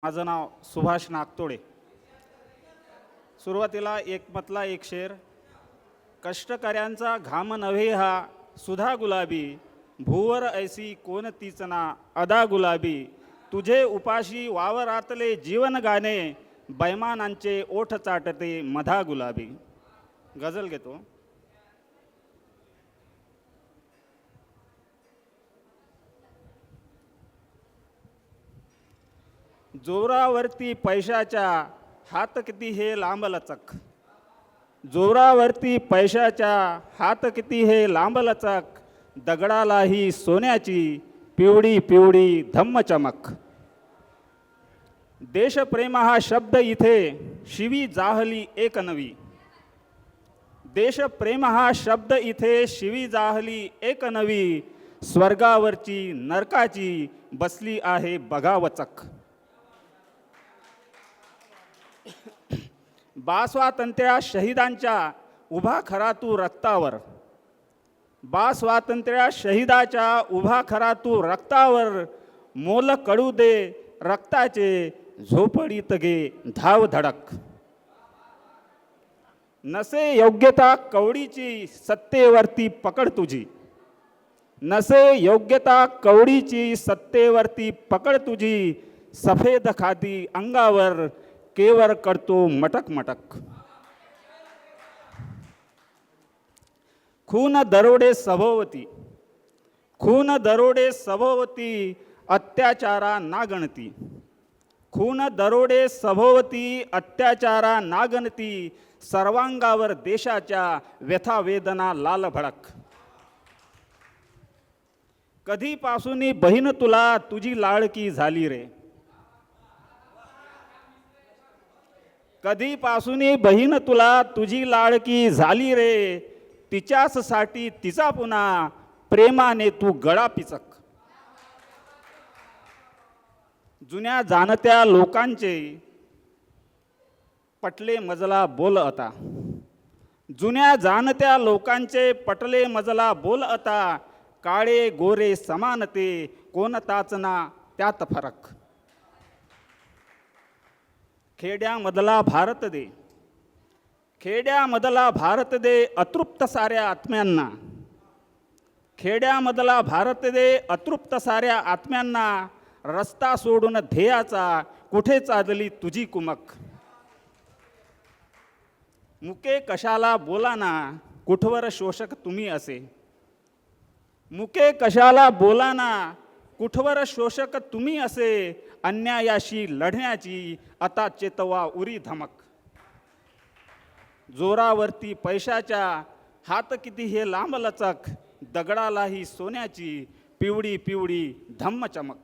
माझं नाव सुभाष नागतोडे. सुरुवातीला एकमतला एक शेर. कष्टकऱ्यांचा घाम नव्हे हा सुधा गुलाबी, भूवर ऐसी कोणतीच ना अदा गुलाबी, तुझे उपाशी वावरातले जीवन गाणे, बैमानांचे ओठ चाटते मधा गुलाबी. गझल घेतो. जोरावरती पैशाच्या हात किती हे लांबलचक, जोरावरती पैशाच्या हात किती हे लांबलचक, दगडालाही सोन्याची पिवळी पिवळी धम्मचमक. देशप्रेम हा शब्द इथे शिवी जाहली एक नवी, देशप्रेम हा शब्द इथे शिवी जाहली एक नवी, स्वर्गावरची नरकाची बसली आहे बघावचक. स्वातंत्र्या शहीदांच्या उभा खरा तू रक्तावर, स्वातंत्र्या शहीदाच्या उभा खरा तू रक्तावर, मोल कडू दे रक्ताचे झोपडीत गे धाव धडक. नसे योग्यता कवडीची सत्तेवरती पकड तुझी, नसे योग्यता कवडीची सत्तेवरती पकड तुझी, सफेद खादी अंगावर केवर करतो मटक मटक. खून दरोडे सभोवती, खून दरोडे सभोवती, अत्याचारा नागणती, खून दरोडे सभोवती अत्याचारा नागणती, सर्वांगावर देशाच्या व्यथा वेदना लाल भडक. कधीपासून बहीण तुला तुझी लाडकी झाली रे, कधीपासून बहीण तुला तुझी लाडकी झाली रे, तिच्याच साठी तिचा पुन्हा प्रेमाने तू गळा पिचक. जुन्या जाणत्या लोकांचे पटले मजला बोल आता, जुन्या जाणत्या लोकांचे पटले मजला बोल आता, काळे गोरे समानते कोणताच ना त्यात फरक. खेड्यामधला भारत दे, खेड्यामधला भारत दे अतृप्त साऱ्या आत्म्यांना, खेड्यामधला भारत दे अतृप्त साऱ्या आत्म्यांना, रस्ता सोडून ध्येयाचा कुठे चालली तुझी कुमक. मुके कशाला बोलाना कुठवर शोषक तुम्ही असे, मुके कशाला बोलाना कुठवर शोषक तुम्ही असे, अन्यायाशी लढण्याची आता चेतवा उरी धमक. जोरावरती पैशाच्या हात किती हे लांबलचक, दगडालाही सोन्याची पिवळी पिवळी धम्मचमक.